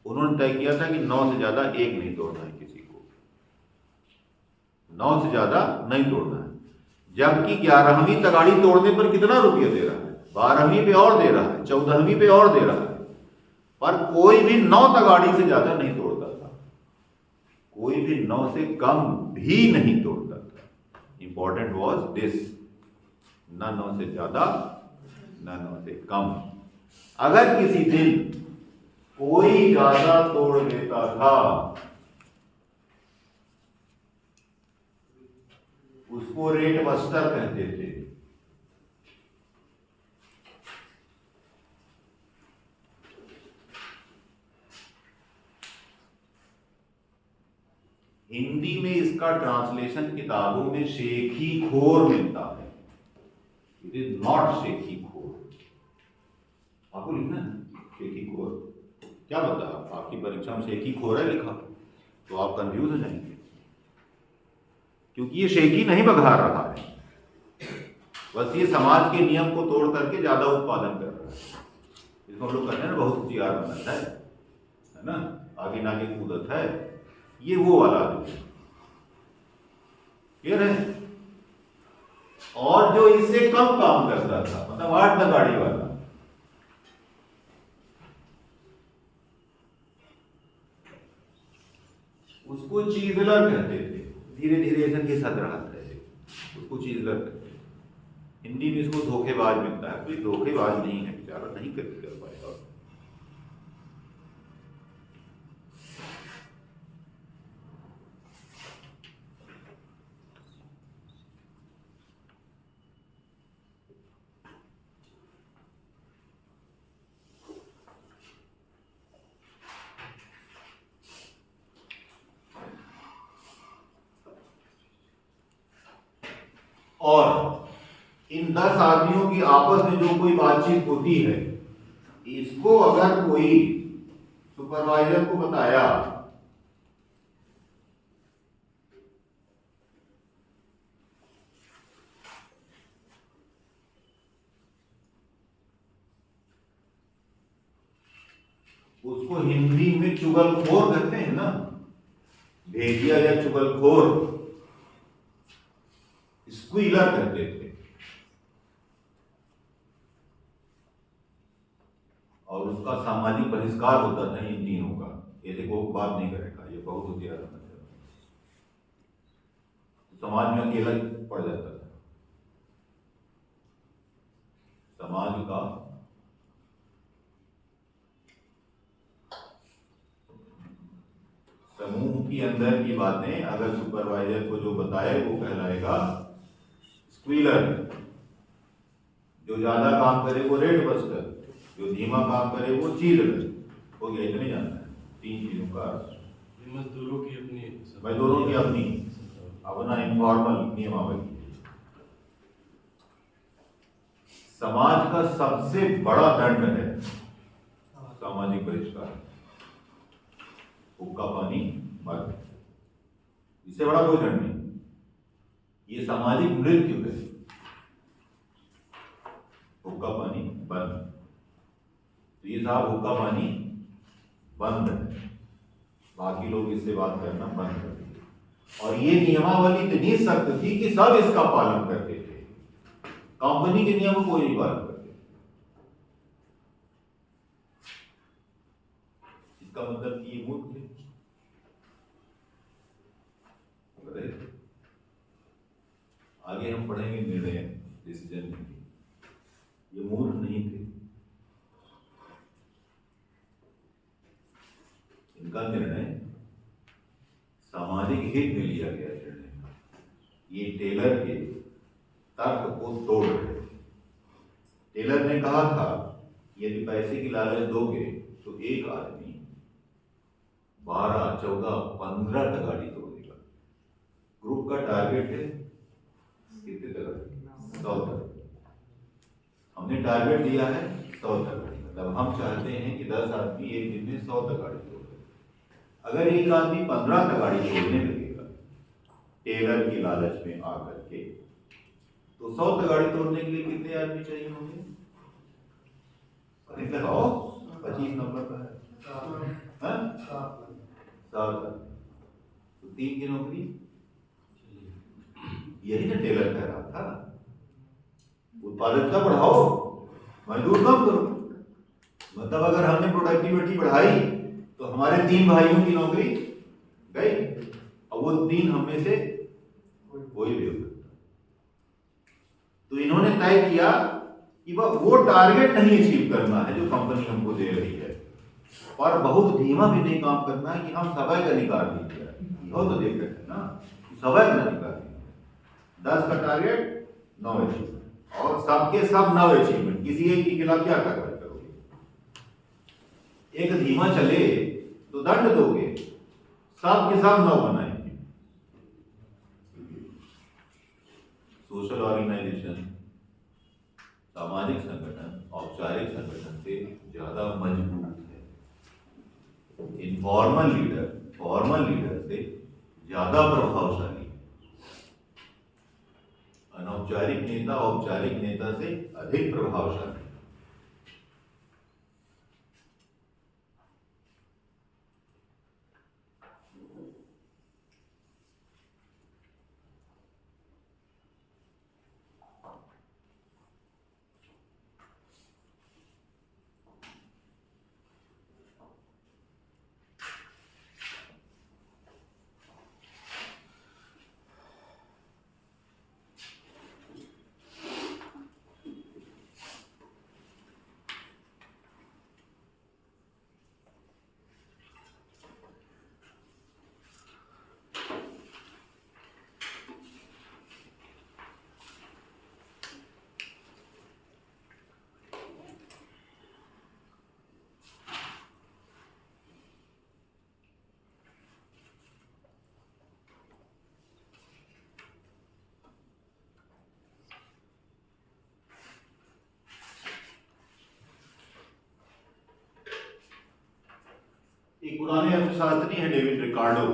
उन्होंने तय किया था कि 9 से ज्यादा एक नहीं तोड़ना है, किसी को 9 से ज्यादा नहीं तोड़ना है। जबकि 11वीं तगाड़ी तोड़ने पर कितना रुपया दे रहा है? 12वीं पे और दे रहा है, 14वीं पे और दे रहा है, पर कोई भी 9 तगाड़ी से ज्यादा नहीं तोड़ता था, कोई भी 9 से कम भी नहीं तोड़ता था। इंपॉर्टेंट वॉज दिस, न 9 से ज्यादा न 9 से कम। अगर किसी दिन कोई ज्यादा तोड़ देता था, उसको रेट बस्टर कहते थे। हिंदी में इसका ट्रांसलेशन किताबों में शेखी खोर मिलता है। इट इज नॉट शेखी खोर। आपको लिखना है शेखी खोर, क्या पता आपकी परीक्षा में शेखी खोर है लिखा तो आप कंफ्यूज हो जाएंगे, क्योंकि ये शेखी नहीं बघार रहा है, बस ये समाज के नियम को तोड़ करके ज्यादा उत्पादन कर रहा है। इसको हम लोग कहते हैं ना बहुत होशियार बनता है ना, आगे नागे कूदत है, ये वो वाला आदमी क्लियर है। और जो इससे कम काम करता था, मतलब 8 गाड़ी वाला, उसको चीजलर कहते थे। धीरे धीरे ऐसा के साथ रहा था, उसको चीजलर कहते थे। हिंदी में इसको धोखेबाज मिलता है, कोई धोखेबाज नहीं है बेचारा, नहीं कर पाएगा। और इन 10 आदमियों की आपस में जो कोई बातचीत होती है, इसको अगर कोई सुपरवाइजर को बताया उसको हिंदी में चुगलखोर कहते हैं ना, भेजिया या चुगलखोर, स्क्वीलर कहते थे। और उसका सामाजिक बहिष्कार होता था इन तीनों का, ऐसे कोई बात नहीं करेगा, ये बहुत होशियार होना चाहिए, समाज में अकेला पड़ जाता था। समाज का समूह के अंदर की बातें अगर सुपरवाइजर को जो बताए वो कहलाएगा स्क्वीलर। जो ज्यादा काम करे वो रेड बस्टर, जो धीमा काम करे वो चीजलर। हो गया, इतने जानना है 3 चीजों का। मजदूरों की अपनी, भाई दोनों की अपनी अपना इनफॉर्मल नियमावली। समाज का सबसे बड़ा दंड है सामाजिक बहिष्कार, हुक्का पानी मर, इससे बड़ा कोई दंड नहीं। ये सामाजिक मृत्यु है, हुक्का पानी बंद। तो ये साहब हुक्का पानी बंद है, बाकी लोग इससे बात करना बंद कर दिए। और ये नियमावली इतनी सख्त थी कि सब इसका पालन करते थे, कंपनी के नियम कोई नहीं पालन करते। इसका मतलब कि ये मूर्ख थे। आगे हम पढ़ेंगे निर्णय डिसीजन मेकिंग, ये मूर्ख नहीं थे, इनका निर्णय सामाजिक हित में लिया गया निर्णय। ये टेलर के तर्क को तोड़ रहे। टेलर ने कहा था यदि पैसे की लालच दोगे तो एक आदमी 12, 14, 15 तक गाड़ी तोड़ देगा। ग्रुप का टारगेट है कितने तक? 100 तक। हमने टारगेट दिया है 100 तक, मतलब हम चाहते हैं कि 10 आदमी एक दिन में 100 तक गाड़ी तोड़। अगर एक आदमी 15 तक गाड़ी तोड़ने लगेगा टेलर की लालच में आकर के, तो 100 तक गाड़ी तोड़ने के लिए कितने आदमी चाहिए होंगे? लगाओ 25 नंबर का है 7। तो 3 की नौकरी, यही ना टेलर कह रहा था, उत्पादकता बढ़ाओ, मजदूर कम करो। मतलब अगर हमने प्रोडक्टिविटी बढ़ाई तो हमारे 3 भाइयों की नौकरी गई, और वो 3 हम में से कोई भी हो सकता। तो इन्होंने तय किया कि वो टारगेट नहीं अचीव करना है जो कंपनी हमको दे रही है, और बहुत धीमा भी नहीं काम करना है कि हम समय का निकाल लीजिए। तो देख रहे हैं ना, समय का निकाल लीजिए। 10 का टारगेट 9 अचीवमेंट, और सबके सब 9 अचीवमेंट, किसी एक के खिलाफ क्या कार्रवाई करोगे? एक धीमा चले तो दंड दोगे, सब के सब 9 बनाएंगे, सोशल ऑर्गेनाइजेशन, सामाजिक संगठन औपचारिक संगठन से ज्यादा मजबूत है। इनफॉर्मल लीडर फॉर्मल लीडर से ज्यादा प्रभावशाली है। अनौपचारिक नेता औपचारिक नेता से अधिक प्रभावशाली है। एक पुराने अर्थशास्त्री हैं डेविड रिकार्डो,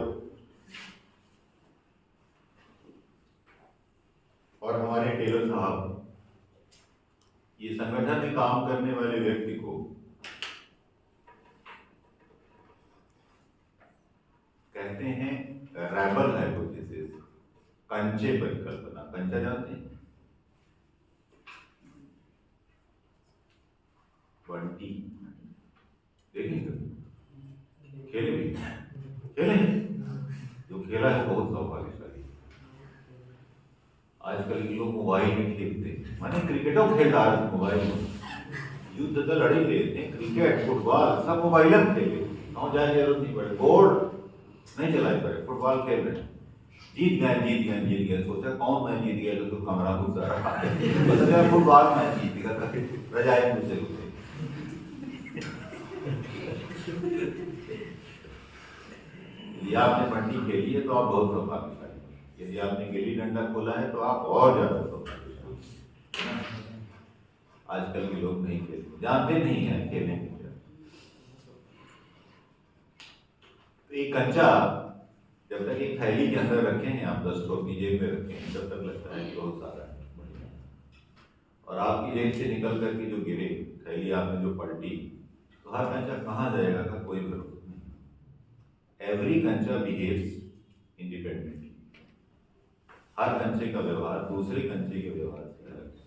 और हमारे टेलर साहब, ये संगठन में काम करने वाले व्यक्ति को कहते हैं रैबल हाइपोथेसिस, कंचे परिकल्पना। कंचा जानते हैं? बंटी देखेंगे, खेले भी खेले, जो खेला है बहुत सौभाग्यशाली। आजकल के लोग मोबाइल में खेलते हैं, माने क्रिकेटों खेल रहा है मोबाइल में, युद्ध तो लड़ ही लेते हैं, क्रिकेट फुटबॉल सब मोबाइल में खेले, गाँव जाए जरूरत नहीं पड़े, बोर्ड नहीं चलाए पड़े, फुटबॉल खेल रहे हैं, जीत गए। सोचा कौन मैच जीत गया, तो कमरा घुसा रहा है, फुटबॉल मैच जीत गया, रजाई घुसे घुसे। यदि आपने बंटी खेली है तो आप बहुत सौभाग्यशाली, यदि आपने गिल्ली डंडा खोला है तो आप और ज्यादा सौभाग्यशाली। आजकल के लोग नहीं खेलते, जानते नहीं है खेलने की। तो एक कंचा जब तक एक थैली के अंदर रखे हैं आप, 10 ठो अपनी जेब में रखे हैं, तब तक लगता है कि बहुत सारा है, और आपकी जेब से निकल करके जो गिरे, थैली आपने जो पलटी, तो हर कंचा कहाँ जाएगा का कोई भरोसा नहीं। एवरी कंचा बिहेव्स इंडिपेंडेंटली। हर कंचे का व्यवहार दूसरे कंचे के व्यवहार से अलग है।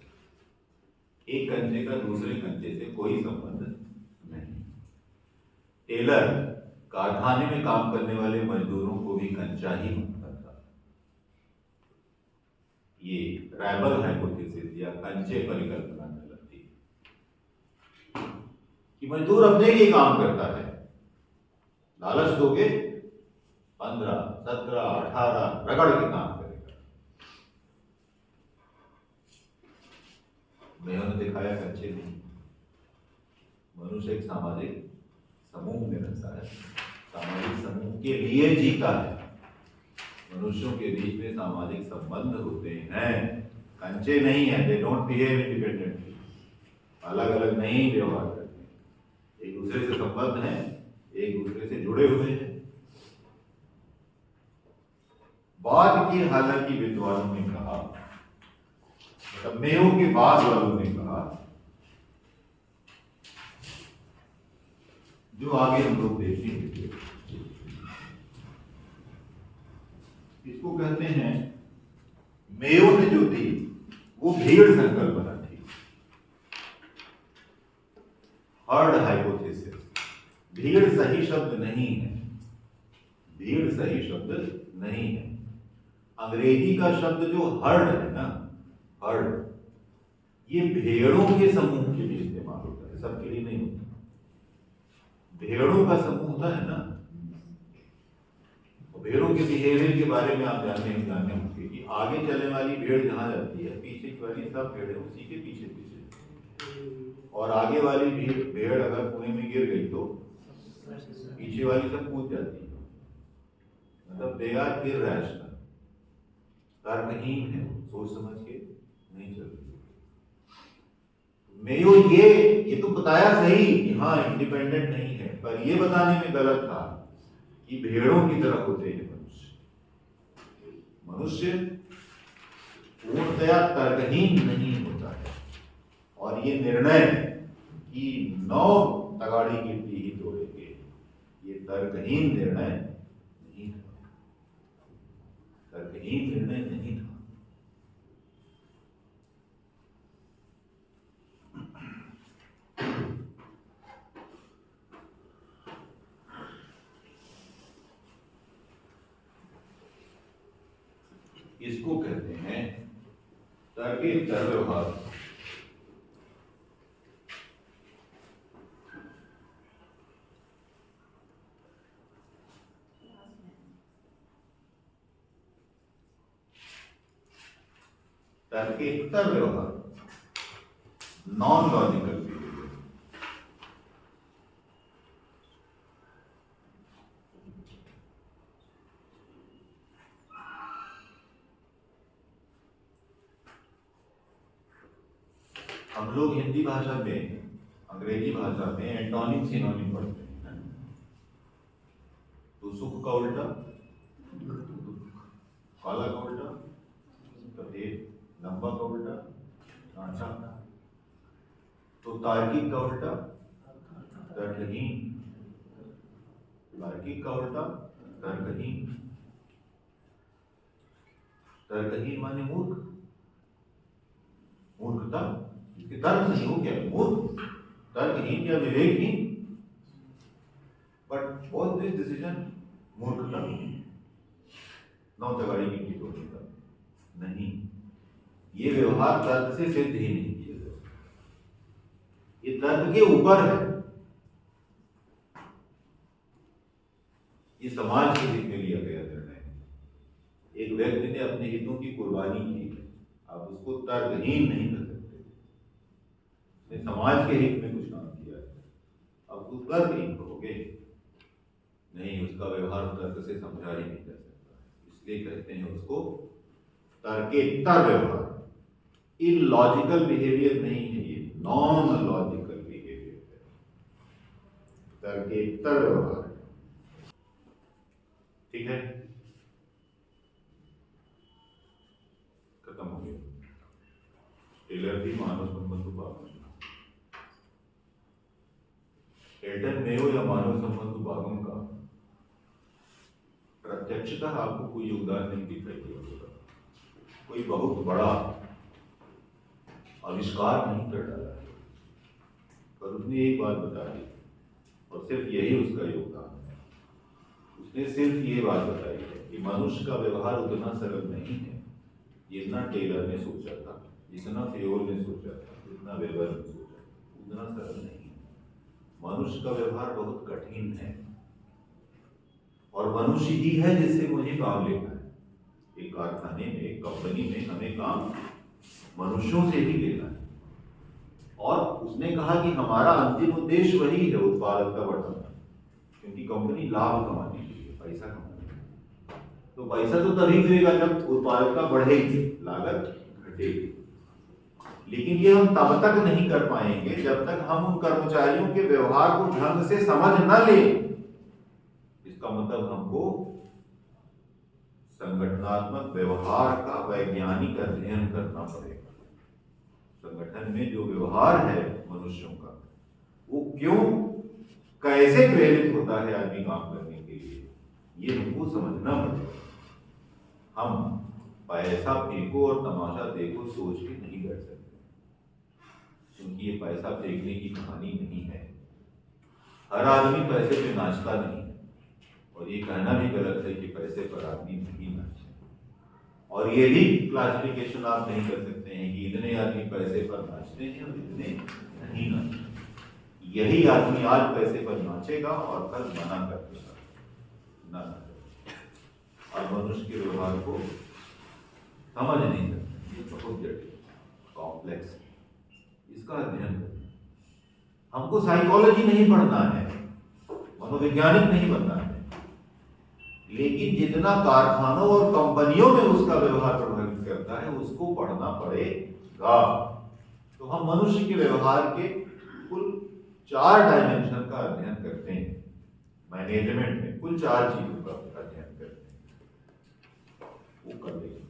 एक कंचे का दूसरे कंचे से कोई संबंध नहीं। टेलर कारखाने में काम करने वाले मजदूरों को भी कंचा ही मानता था। ये रैबल हाइपोथेसिस या कंचे परिकल्पना कहलाती है कि मजदूर अपने लिए काम करता है, लालच दोगे 15, 17, 18 रगड़ के काम करेगा। मैंने दिखाया कंचे नहीं। मनुष्य एक सामाजिक समूह में रहता है, सामाजिक समूह के लिए जीता है। मनुष्यों के बीच में सामाजिक संबंध होते हैं, कंचे नहीं है। दे डोंट बिहेव इंडिपेंडेंटली, अलग अलग नहीं व्यवहार करते, एक दूसरे से संबद्ध हैं, एक दूसरे से जुड़े हुए हैं। बाद की हालांकि विद्वानों ने कहा, मतलब मेयो के बाद वालों ने कहा, जो आगे हम लोग देखेंगे, इसको कहते हैं, मेयो ने जो दी वो भीड़ संकल्पना थी, हर्ड हाइपोथेसिस। भीड़ सही शब्द नहीं है, भीड़ सही शब्द नहीं है। अंग्रेजी का शब्द जो हर्ड है ना, हर्ड, ये भेड़ों के समूह के लिए इस्तेमाल होता है, सबके लिए नहीं होता। भेड़ों का समूह होता है ना, भेड़ों के बिहेवियर के बारे में आप जानते होंगे कि आगे चलने वाली भेड़ जहां जाती है, पीछे की वाली सब भेड़ें उसी के पीछे पीछे, और आगे वाली भेड़ अगर कुएं में गिर गई तो पीछे वाली सब कूद जाती है। मतलब दे आर इरैशनल, तर्कहीन है, सोच समझ के नहीं चल रही। मेयो ये तो बताया सही कि हाँ इंडिपेंडेंट नहीं है, पर ये बताने में गलत था कि भेड़ों की तरह होते हैं मनुष्य पूर्णतया तर्कहीन नहीं होता है। और ये निर्णय कि 9 तगाड़ी गिट्टी ही तोड़ेंगे, ये तर्कहीन निर्णय नहीं था, तर्कहीन निर्णय नहीं था। इसको कहते हैं तर्केतर व्यवहार। तर्केतर व्यवहार, नॉन लॉजिकल बिहेवियर। हम लोग हिंदी भाषा में, अंग्रेजी भाषा में एंटोनिम सिनोनिम पढ़ते हैं। तो सुख का उल्टा काला का उल्टा सफेद, लंबा का उल्टा कांचा, तो तार्किक का उल्टा तर्कहीन, तार्किक का उल्टा तर्कहीन। तर्कहीन माने मूर्ख, मूर्खता, इसके तर्क नहीं हो क्या, मूर्ख, तर्कहीन या विवेकहीन। बट वॉज दिस डिसीजन मूर्खता? 9 तगाड़ी गिट्टी तोड़ने का नहीं, ये व्यवहार तर्क से सिद्ध ही नहीं किया जा सकता, ये तर्क के ऊपर है। ये समाज के हित में लिया गया निर्णय है। एक व्यक्ति ने अपने हितों की कुर्बानी की है, आप उसको तर्कहीन नहीं कर सकते। उसने समाज के हित में कुछ काम किया है, अब उसको तर्कहीन कहोगे नहीं, उसका व्यवहार तर्क से समझा ही नहीं जा सकता, इसलिए कहते हैं उसको तर्केतर व्यवहार। इलॉजिकल बिहेवियर नहीं है, ये नॉन लॉजिकल बिहेवियर है, तर्केतर व्यवहार। ठीक है, खत्म हो गया। टेलर भी मानव संबंध उपागम, एल्टन मेयो या मानव संबंध उपागम का प्रत्यक्षतः आपको कोई योगदान नहीं दिखाई देगा, कोई बहुत बड़ा आविष्कार नहीं कर डाला है, पर उसने एक बात बता दी और सिर्फ यही उसका योगदान है। उसने सिर्फ ये बात बताई है कि मनुष्य का व्यवहार उतना सरल नहीं है जितना टेलर ने सोचा था, जितना फेयोल ने सोचा था, जितना वेबर ने सोचा, उतना सरल नहीं है। मनुष्य का व्यवहार बहुत कठिन है और मनुष्य ही है जिससे मुझे काम लेना है। एक कारखाने में, एक कंपनी में हमें काम मनुष्यों से ही लेना है। और उसने कहा कि हमारा अंतिम उद्देश्य वही है, उत्पादकता बढ़ाना, क्योंकि कंपनी लाभ कमाने के लिए, पैसा कमाने के लिए। तो पैसा तो तभी मिलेगा जब उत्पादकता बढ़ेगी, लागत घटेगी। लेकिन ये हम तब तक नहीं कर पाएंगे जब तक हम उन कर्मचारियों के व्यवहार को ढंग से समझ न लें। इसका मतलब हमको संगठनात्मक व्यवहार का वैज्ञानिक अध्ययन करना पड़ेगा। संगठन में जो व्यवहार है मनुष्यों का, वो क्यों, कैसे प्रेरित होता है आदमी काम करने के लिए, ये हमको समझना पड़ेगा। हम पैसा फेंको और तमाशा देखो सोच के नहीं बैठ सकते, क्योंकि ये पैसा फेंकने की कहानी नहीं है। हर आदमी पैसे पे नाचता नहीं है, और ये कहना भी गलत है कि पैसे पर आदमी नहीं नाचते। और ये भी क्लासिफिकेशन आप नहीं कर सकते हैं कि इतने आदमी पैसे पर नाचते हैं और इतने नहीं नाचते। यही आदमी आज पैसे पर नाचेगा और कल मना कर देगा, ना और मनुष्य के व्यवहार को समझ नहीं सकते। ये बहुत जटिल, कॉम्प्लेक्स है, इसका अध्ययन करना। हमको साइकोलॉजी नहीं पढ़ना है, मनोवैज्ञानिक नहीं बनना है, लेकिन जितना कारखानों और कंपनियों में उसका व्यवहार प्रभावित करता है उसको पढ़ना पड़ेगा। तो हम मनुष्य के व्यवहार के कुल 4 डायमेंशन का अध्ययन करते हैं मैनेजमेंट में, कुल 4 चीजों का अध्ययन करते हैं, वो कर लेंगे।